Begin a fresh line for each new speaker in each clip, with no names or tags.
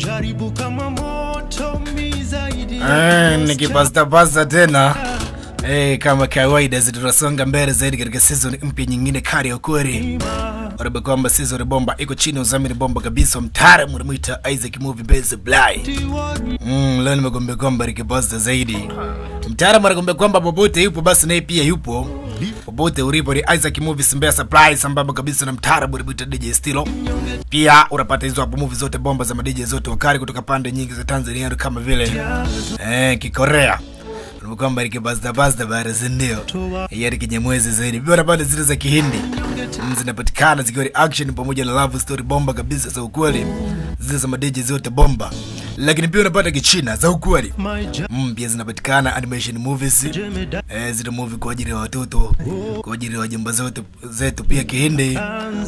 jaribu kama moto mi zaidi.
Nikipasta tena. Kama kawaida tunasonga mbele zaidi katika season mpya nyingine kali ya ukweli. Warabe kwamba season bomba iko chini uzamini bomba kabisa, mtaalamu anamuita Isack movie base blind. Leo nimegombea kwamba nikipasta zaidi. Mtaalamu anagombea kwamba popote yupo basi naye pia yupo. Popote ulipo ni Isack movie Mbeya surprise sambamba kabisa na mtaalamu anamuita DJ Stilo. Pia unapata hizo hapo movie zote bomba za DJ zote wakali kutoka pande nyingi za Tanzania kama vile Kikorea. Kwamba nikipasta bara zindio yari kinyamwezi zaidi. Pia unapata zile za Kihindi zinapatikana zikiwa action pamoja na love story bomba kabisa za ukweli, zile za madiji zote bomba. Lakini pia unapata Kichina za ukweli pia zinapatikana, animation movies zile movie kwa ajili ya watoto, kwa ajili ya wajomba zote zetu, pia Kihindi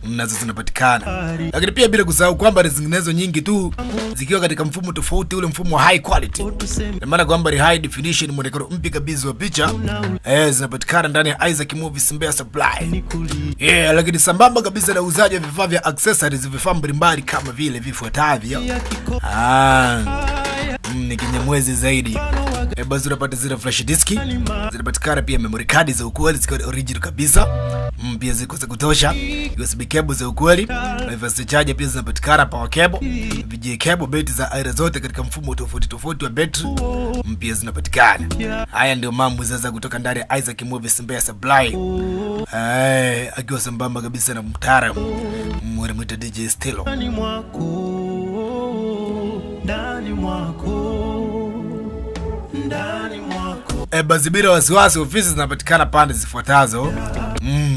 nazo zinapatikana. Lakini pia bila kusahau kwamba zinginezo nyingi tu zikiwa katika mfumo tofauti, ule mfumo wa high quality, na maana kwamba ni high definition, mwonekano mpya kabisa wa picha zinapatikana ndani ya Isack Movies Mbeya Supply. Lakini sambamba kabisa na uzaji wa vifaa vya accessories, vifaa mbalimbali kama vile vifuatavyo. Ni kinyamwezi zaidi. Basi unapata zile flash disk zinapatikana, pia memory card za ukweli zikiwa original kabisa, pia ziko za kutosha, USB cable za ukweli, fast charger pia zinapatikana, power cable, VGA cable, betri za aina zote katika mfumo tofauti wa betri pia zinapatikana. Haya ndio mambo sasa kutoka ndani ya Isack Movies Mbeya Supply, akiwa sambamba kabisa na mtaalamu mwalimu DJ Stilo. Basi bila wasiwasi, ofisi zinapatikana pande zifuatazo,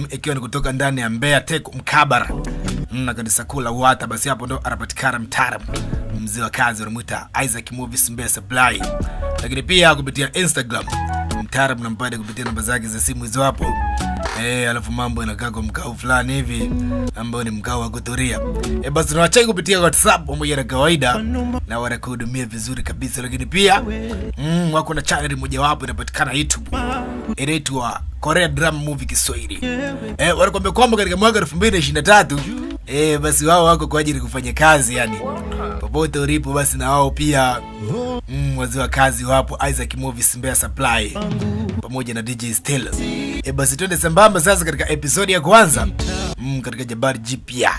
ikiwa ni kutoka ndani ya Mbeya Teku mkabara na kanisa kula Uwata. Basi hapo ndo anapatikana mtaalamu mzee wa kazi anamuita Isack Movies Mbeya Supply. Lakini pia kupitia Instagram mtaalamu nampata kupitia namba zake za simu hizo hapo. Alafu mambo yanakaa kwa mkao fulani hivi ambao ni mkao wa kutoria. Basi tunawacheki kupitia WhatsApp pamoja na kawaida na wanakuhudumia vizuri kabisa. Lakini pia wako na channel moja wapo inapatikana YouTube, inaitwa Korean Drama Movie Kiswahili. Wanakuambia kwamba katika mwaka 2023 basi wao wako kwa ajili kufanya kazi, yani popote ulipo basi na wao pia wazee wa kazi wapo Isack Movies Mbeya Supply pamoja na DJ Stella. Basi twende sambamba sasa katika episode ya kwanza katika jabari jipya,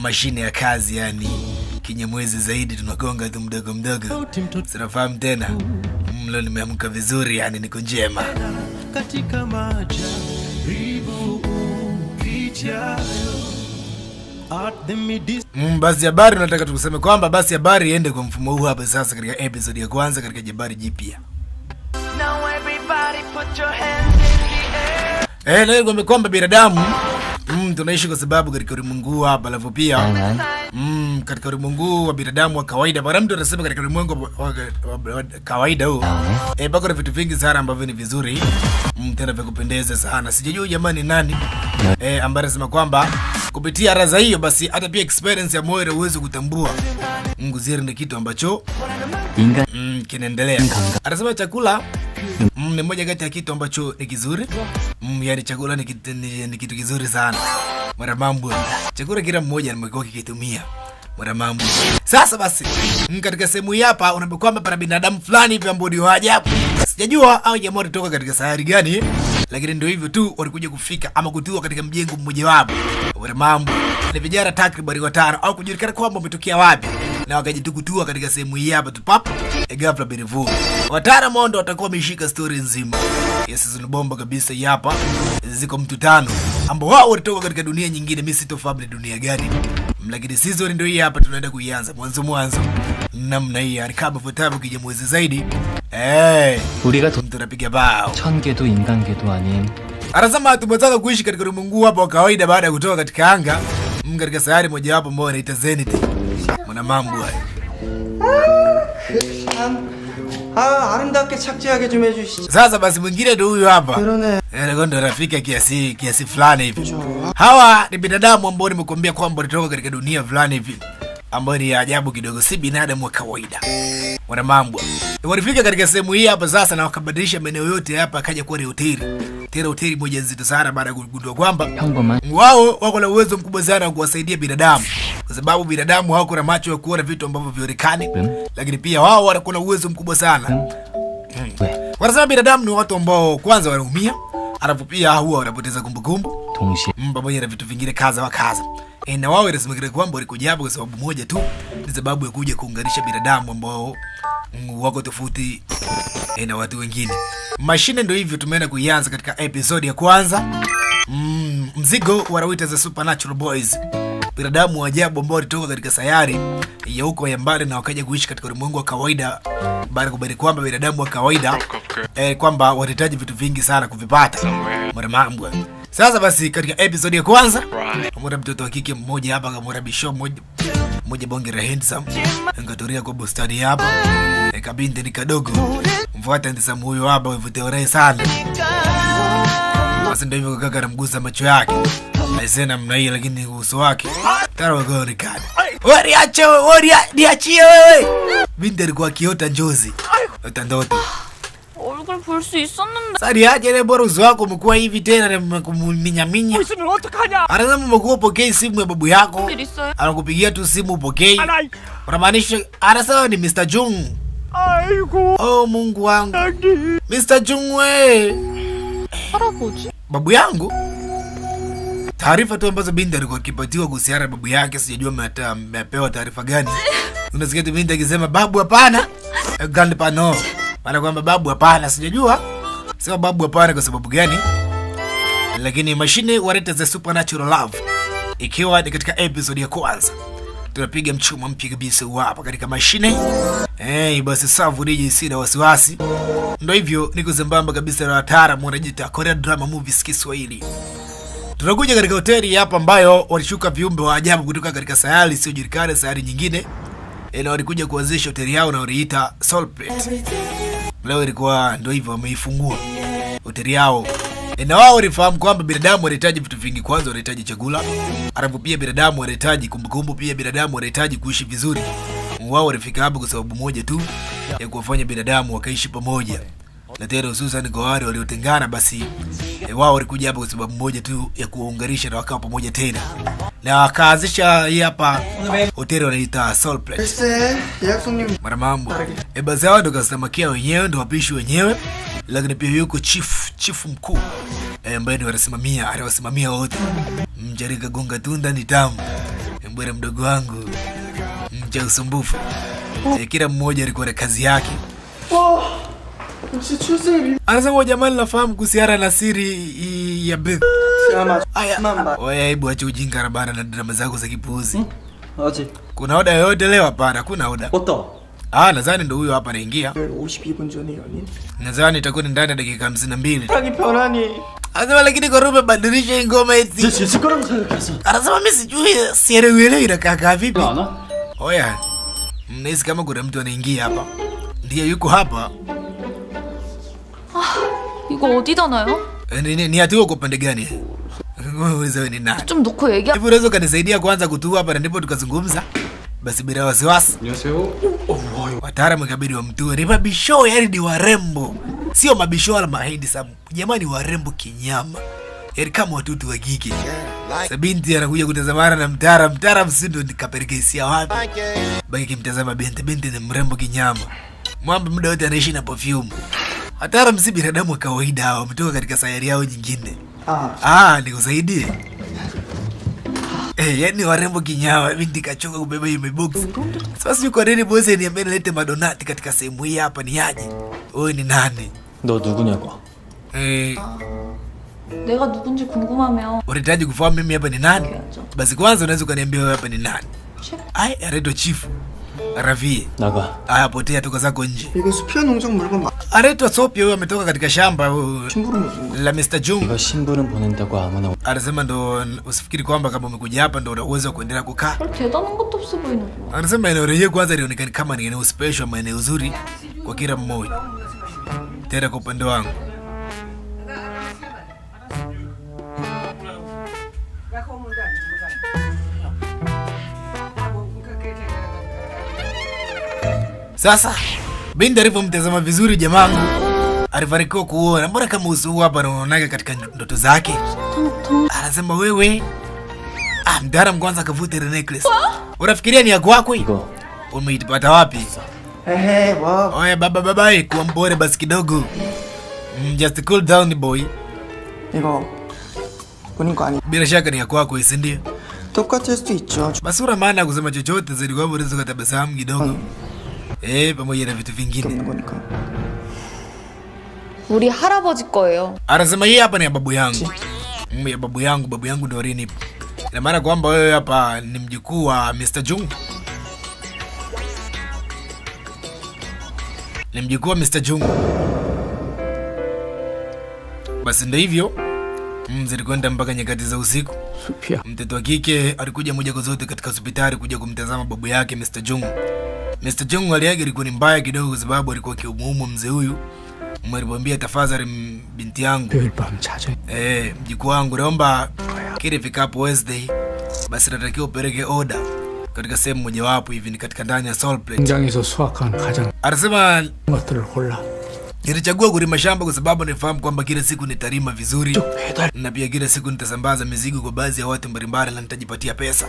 mashine ya kazi, yani kinyamwezi zaidi, tunagonga tu mdogo mdogo. Sinafahamu tena, leo nimeamka vizuri, yani niko njema katika majaribu picha. Basi habari nataka tukuseme kwamba basi habari iende kwa mfumo huu hapa sasa katika episode ya kwanza katika jabari jipya. Now everybody put your hands in the air. Leo ngombe kwamba binadamu tunaishi kwa sababu katika ulimwengu hapa, alafu pia katika ulimwengu wa binadamu wa kawaida, bwana mtu anasema katika ulimwengu wa kawaida huu bako na vitu vingi sana ambavyo ni vizuri tena vya kupendeza sana. Sijajua jamani nani ambaye anasema kwamba kupitia raza hiyo basi hata pia experience ya moyo uweze kutambua nguziri ni kitu ambacho kinaendelea. Anasema chakula ni moja kati ya kitu ambacho ni kizuri. Yani chakula ni kitu kizuri sana. Mara mambo chakula kila mmoja amekuwa kikitumia mara mambo. Sasa basi katika sehemu hii hapa unaambia kwamba para binadamu fulani hivi ambao ni ajabu. Sijajua au jamaa kutoka katika sayari gani, lakini ndio hivyo tu walikuja kufika ama kutua katika mjengo mmoja wapo. Mara mambo ni vijana takriban 5 au kujulikana kwamba wametokea wapi, na wakajitukutua katika sehemu hii hapa tu pap ghafla birivu. Wataalamu ndio watakuwa wameshika story nzima. Yes, ni bomba kabisa hii hapa. Ziko mtu 5 ambao wao walitoka katika dunia nyingine, mimi sitofahamu ni dunia gani. Lakini season ndio hii hapa tunaenda kuianza mwanzo namna hii, yani kama fuatabu kijamwezi zaidi.
우리가
tunapiga bao
1000개도 인간계도 아닌.
Anasema tumetaka kuishi katika ulimwengu hapa wa kawaida baada ya kutoka katika anga katika sayari moja wapo ambao inaitwa Zenith. Mwana mambo haya.
아름답게 착지하게 좀 해주시죠.
Sasa basi mwingine ndio huyu hapa. Ndo rafiki kiasi fulani hivi. Hawa ni binadamu ambao nimekuambia kwamba walitoka katika dunia fulani hivi ambao ni ajabu kidogo, si binadamu wa kawaida. Wana mambo. Walifika katika sehemu hii hapa sasa na wakabadilisha maeneo yote hapa akaja kuwa ni hoteli. Tena hoteli moja nzito sana baada ya kugundua kwamba wao wako na uwezo mkubwa sana wa kuwasaidia binadamu. kwa sababu binadamu hawako na macho ya kuona vitu ambavyo vionekani, lakini pia wao wanakuwa na uwezo mkubwa sana. Wanasema binadamu ni watu ambao kwanza wanaumia, alafu pia huwa wanapoteza kumbukumbu pamoja na vitu vingine kaza wa kaza. Na wao inasemekana kwamba walikuja hapo kwa sababu moja tu, ni sababu ya kuja kuunganisha binadamu ambao wako tofauti na watu wengine. Mashine ndio hivyo tumeenda kuianza katika episode ya kwanza. Mzigo wanawita za Supernatural Boys. Binadamu wa ajabu ambao walitoka katika sayari ya huko ya mbali na wakaja kuishi katika ulimwengu wa kawaida, baada kubali kwamba binadamu wa kawaida kwamba wanahitaji vitu vingi sana kuvipata. Mwanamambo. Sasa basi katika episode ya kwanza, mmoja mtoto wa kike mmoja hapa kama bisho mmoja bonge la handsome ngatoria kwa bustani hapa. Kabinde ni kadogo. Mfuata handsome huyo hapa mvuteore sana. Basi ndio hivyo kaka anamgusa macho yake. Aisena mna hiyo lakini uso wake tara wagoni kada. Niachie wewe. Binti alikuwa kiota njozi. Utandoto.
얼굴 볼 수 있었는데.
Sari aje ile bora uso wako umekuwa hivi tena na kuminyaminya.
있으면 어떡하냐?
Anasema umekuwa upokei simu ya babu yako. Anakupigia tu simu upokei. Unamaanisha anasema ni Mr. Jung.
아이고.
Oh Mungu wangu. Mr. Jung we.
할아버지?
Babu yangu. Taarifa tu ambazo binti alikuwa akipatiwa kuhusiana na babu yake, sijajua amepewa taarifa gani. Unasikia tu binti akisema babu hapana. Grandpa no. Maana kwamba babu hapana, sijajua. Sema babu hapana kwa sababu gani? Lakini mashine waleta za Supernatural Love. Ikiwa ni katika episode ya kwanza. Tunapiga mchuma mpya kabisa hapa katika mashine. Basi safu DJ sina wasiwasi. Ndio hivyo niko zambamba kabisa na wataalamu wanajiita Korean Drama Movies Kiswahili. Tunakuja katika hoteli hapa ambayo walishuka viumbe wa ajabu kutoka katika sayari isiyojulikana, sayari nyingine. Na walikuja kuanzisha hoteli yao na waliita Soul Plate. Leo ilikuwa ndio hivyo wameifungua hoteli yao. Na wao walifahamu kwamba binadamu wanahitaji vitu vingi. Kwanza wanahitaji chakula, alafu pia binadamu wanahitaji kumbukumbu, pia binadamu wanahitaji kuishi vizuri. Wao walifika hapo kwa sababu moja tu ya kuwafanya binadamu wakaishi pamoja. Na tena hususan kwa wale waliotengana, basi wao walikuja hapo kwa sababu moja tu ya kuunganisha na wakawa pamoja tena. Na wakaanzisha hii hapa hoteli wanaita Soul Plate. Mara mambo. Basi hao ndio customer wenyewe, ndio wapishi wenyewe. Lakini pia yuko chief mkuu ambaye ndio anawasimamia wote. Mjarika gonga tunda ni tamu. Mbona mdogo wangu mcha usumbufu. Kila mmoja alikuwa na kazi yake. Anasema jamani nafahamu kuhusiana na siri ya Beth. Wewe hebu acha ujinga rabana na drama zako za kipuuzi.
어제
Kuna oda yoyote leo? Hapana, kuna oda.
어떤?
Nadhani ndio huyo hapa anaingia.
52분 전에 아닌?
Nadhani itakuwa ni ndani ya dakika 52.
자기 편하니.
Anasema lakini kwa rume badilisha ngoma eti.
있을 거라고 생각했어.
Anasema mimi sijui sielewi inakaa vipi.
안 와?
Oya. Mnahisi kama kuna mtu anaingia hapa. Ndiye yuko hapa.
이거 어디다 놔요?
Ni hatua kwa pande gani? Wewe ni nani?
좀 놓고 얘기하.
Hivi unaweza kanisaidia kwanza kutua hapa na ndipo tukazungumza? Basi bila wasiwasi.
안녕하세요.
Wataalamu ikabidi wamtue. Ni mabisho, yani ni warembo. Sio mabisho wala mahindi sabu. Jamani warembo kinyama. Yaani kama watoto wa kike. Binti anakuja kutazamana na mtaalamu sindo nikapeleka hisia wapi. Baki kimtazama binti ni mrembo kinyama. Mwamba muda wote anaishi na perfume. Wataalamu si binadamu wa kawaida hao, wametoka katika sayari yao nyingine. Nikusaidie. Yani warembo kinyama, binti kachoka kubeba hiyo box. Sasa yuko nini boss niambie nilete madonati katika sehemu hii hapa ni aje? Wewe ni nani?
너 누구냐고.
내가 누군지 궁금하면.
Unahitaji kufahamu mimi hapa ni nani? Basi kwanza unaweza kuniambia wewe hapa ni nani? Anaitwa Chief Ravi.
나가.
Potea toka zako nje.
이거 수피아 농장 물건
Anaitwa Sophia, huyo ametoka katika shamba la Mr. Jung.
이거 신부름 보낸다고 아무나.
Anasema ndo usifikiri kwamba kama umekuja hapa ndo una uwezo kuendelea kukaa.
대단한 것도 없어 보이는 거.
Anasema eneo lenyewe kwanza lionekana kama ni eneo special, ama eneo uzuri kwa kila mmoja. Tena kwa upande wangu. Sasa binti alipomtazama vizuri jamangu alifanikiwa kuona mbona kama uso huu hapa unaonaga katika ndoto zake. Anasema wewe mtaalamu kwanza akavuta ile necklace. Unafikiria ni ya kwako hii?
이거
Umeipata wapi?
에헤 뭐
Oye baba kuwa mpole basi kidogo. Just cool down boy.
이거 본인 거 아니
Bila shaka ni ya kwako, si ndio?
똑같을 수도 있죠.
Basi una maana ya kusema chochote zaidi kwamba unaweza kutabasamu kidogo. Pamoja na vitu vingine.
있는 거니까.
우리 할아버지 거예요.
Anasema hii hapa ni ya babu yangu. Ya babu yangu ndio alinipa. Ina maana kwamba wewe hapa ni mjukuu wa Mr. Jung. Ni mjukuu wa Mr. Jung. Basi ndio hivyo. Zilikwenda mpaka nyakati za usiku.
mpya.
Mtoto wa kike alikuja moja kwa zote katika hospitali kuja kumtazama babu yake Mr. Jung. Mr. Jung hali yake ilikuwa ni mbaya kidogo kwa sababu alikuwa kiumuumu mzee huyu. Mwalimwambia tafadhali binti yangu.
매일밤 자주.
Mjukuu wangu naomba kile fikapo Wednesday basi natakiwa upeleke order katika sehemu mojawapo hivi ni katika ndani ya Soul Plate.
공장에서 수확한 가장
Anasema
것들을 골라.
nilichagua kulima shamba kwa sababu nifahamu kwamba kila siku nitalima vizuri
배달.
na pia kila siku nitasambaza mizigo kwa baadhi ya watu mbalimbali na nitajipatia pesa.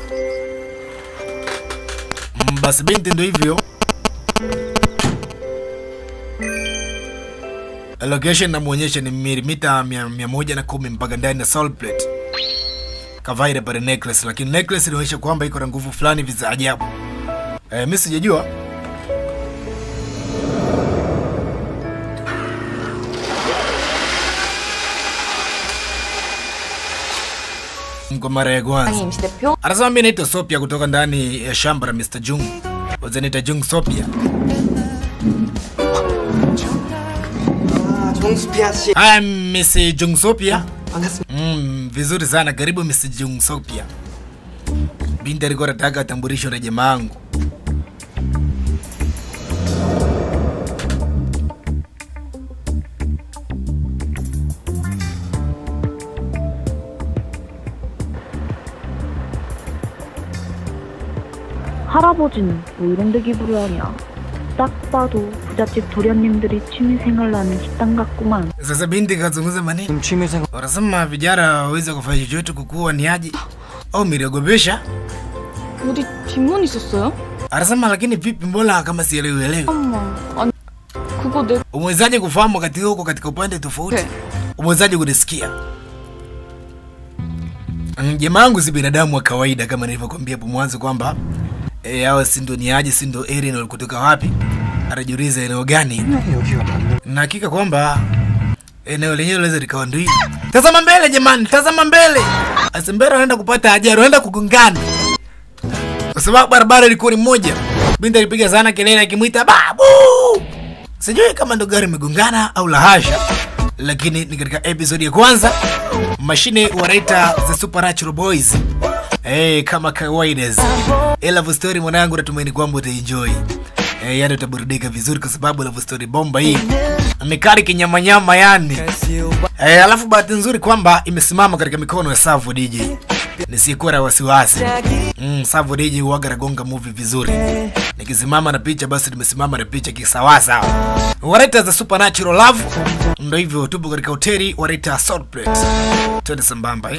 Basi binti ndio hivyo. Location namuonyesha ni milimita 110 mpaka ndani ya Soul Plate. Kavaida pale necklace, lakini necklace inaonyesha kwamba iko na nguvu fulani vya ajabu. Mimi sijajua. Kwa mara ya kwanza.
임시 대표.
Anasema mimi naitwa Sophia kutoka ndani ya shamba la Mr. Jung. Wazaniita Jung Sophia.
정수피아 씨.
Hi, Miss Jung Sophia.
반갑습니다.
Vizuri sana. Karibu Miss Jung Sophia. Binti alikuwa anataka tambulisho la jamaa wangu.
할아버지는 뭐 이런 데 기부를 하냐. 딱 봐도 부잣집 도련님들이 취미생활 나는 식당 같구만.
Sasa binti kazungumza maneno.
취미생활
Wanasema vijana waweza kufanya chochote kukua ni aje au mirogobesha.
어디 뒷문 있었어요?
Anasema lakini vipi mbona kama sielewi.
엄마. 아니 그거 내
Umewezaje kufahamu wakati huko katika upande tofauti?
Okay.
Umewezaje kunisikia? Jamaa wangu si binadamu wa kawaida kama nilivyokuambia hapo mwanzo kwamba hao si ndo ni aje, si ndo alien kutoka wapi? Anajiuliza eneo gani?
여기가 맞는
Na hakika kwamba eneo lenyewe laweza likawa ndio hili. Tazama mbele jamani, tazama mbele. Asimbera anaenda kupata ajali, anaenda kugongana. Kwa sababu barabara ilikuwa ni moja. Binti alipiga sana kelele akimuita babu. Sijui kama ndo gari imegongana au la hasha. Lakini ni katika episode ya kwanza mashine wanaita The Supernatural Boys. Kama kawaida. Love story mwanangu, natumaini kwamba utaenjoy. Yani utaburudika vizuri kwa sababu love story bomba hii. Amekari kinyama yani. Alafu bahati nzuri kwamba imesimama katika mikono ya Savo DJ. Nisikuwa na wasiwasi. Savo DJ huaga anagonga movie vizuri. Nikisimama na picha basi nimesimama na picha kisawasawa. Wanaita The Supernatural Love. Ndio hivyo tupo katika hoteli wanaita Soul Plate. Twende sambamba